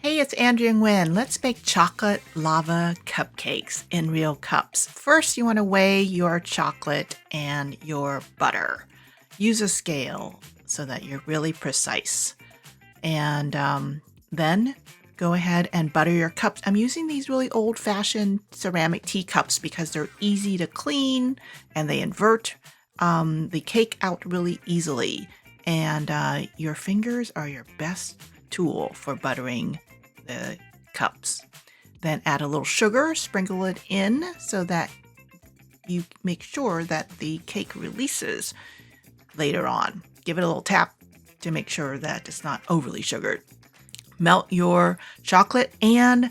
Hey, it's Andrea and Nguyen. Let's make chocolate lava cupcakes in real cups. First, you want to weigh your chocolate and your butter. Use a scale so that you're really precise. And then go ahead and butter your cups. I'm using these really old-fashioned ceramic teacups because they're easy to clean and they invert the cake out really easily. And your fingers are your best tool for buttering the cups. Then add a little sugar, sprinkle it in so that you make sure that the cake releases later on. Give it a little tap to make sure that it's not overly sugared. Melt your chocolate and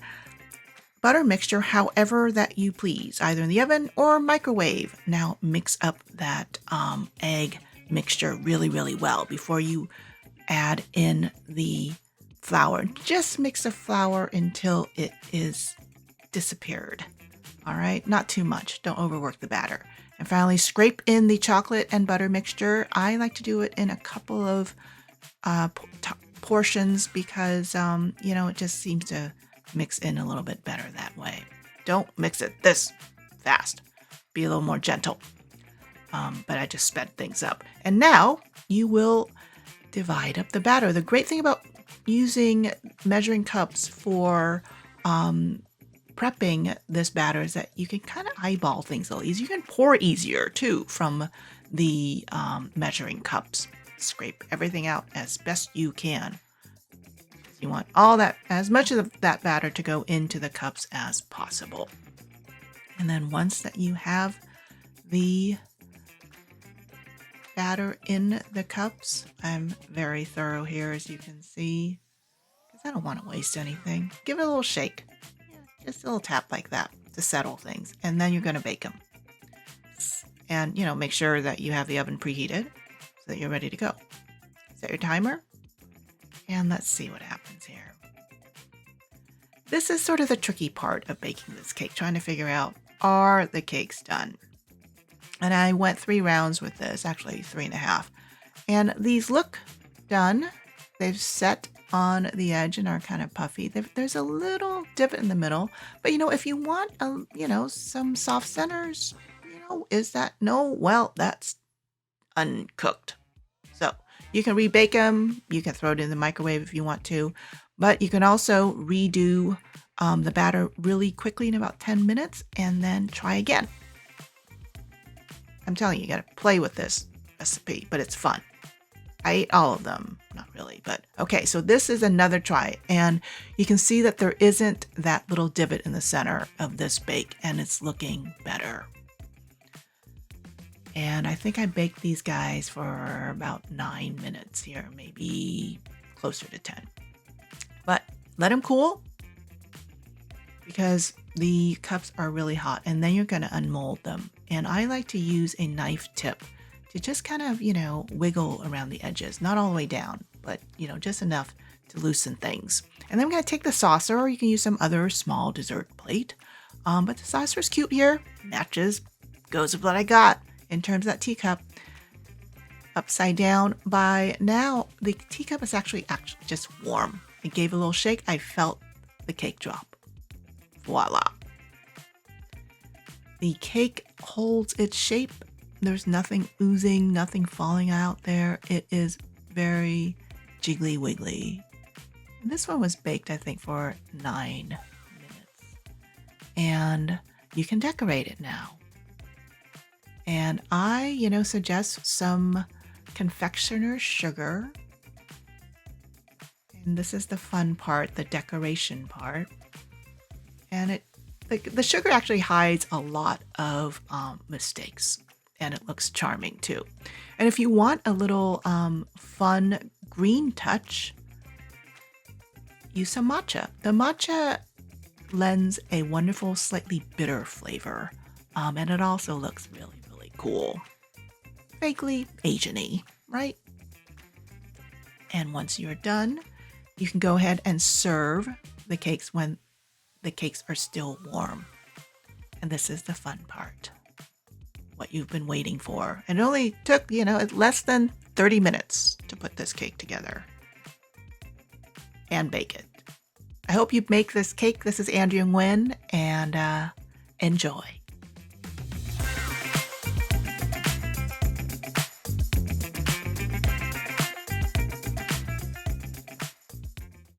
butter mixture however that you please, either in the oven or microwave. Now mix up that egg mixture really, really well before you add in the flour. Just mix the flour until it is disappeared. All right, not too much. Don't overwork the batter. And finally, scrape in the chocolate and butter mixture. I like to do it in a couple of portions because, it just seems to mix in a little bit better that way. Don't mix it this fast. Be a little more gentle. But I just sped things up. And now you will divide up the batter. The great thing about using measuring cups for prepping this batter is that you can kind of eyeball things a little easier. You can pour easier too from the measuring cups. Scrape everything out as best you can. You want all that, as much of that batter to go into the cups as possible. And then once that you have the batter in the cups, I'm very thorough here, as you can see, because I don't want to waste anything. Give it a little shake, just a little tap like that to settle things, and then you're going to bake them. And make sure that you have the oven preheated so that you're ready to go. Set your timer, and let's see what happens here. This is sort of the tricky part of baking this cake, trying to figure out, are the cakes done? And I went 3 rounds with this, actually 3.5. And these look done. They've set on the edge and are kind of puffy. There's a little divot in the middle. But, if you want, some soft centers, is that? No, well, that's uncooked. So you can rebake them. You can throw it in the microwave if you want to. But you can also redo the batter really quickly in about 10 minutes and then try again. I'm telling you, you got to play with this recipe, but it's fun. I ate all of them. Not really, but okay. So this is another try. And you can see that there isn't that little divot in the center of this bake, and it's looking better. And I think I baked these guys for about 9 minutes here, maybe closer to 10. But let them cool because the cups are really hot, and then you're going to unmold them. And I like to use a knife tip to just kind of, wiggle around the edges. Not all the way down, but, just enough to loosen things. And then I'm going to take the saucer, or you can use some other small dessert plate. But the saucer is cute here. Matches, goes with what I got in terms of that teacup. Upside down. By now, the teacup is actually just warm. I gave a little shake. I felt the cake drop. Voila. The cake holds its shape. There's nothing oozing, nothing falling out there. It is very jiggly wiggly. This one was baked, I think, for 9 minutes. And you can decorate it now. And I, suggest some confectioner's sugar. And this is the fun part, the decoration part. And the sugar actually hides a lot of mistakes, and it looks charming too. And if you want a little fun green touch, use some matcha. The matcha lends a wonderful, slightly bitter flavor, and it also looks really, really cool. Vaguely Asian-y, right? And once you're done, you can go ahead and serve the cakes when the cakes are still warm. And this is the fun part. What you've been waiting for. And it only took, less than 30 minutes to put this cake together and bake it. I hope you make this cake. This is Andrea Nguyen, and enjoy.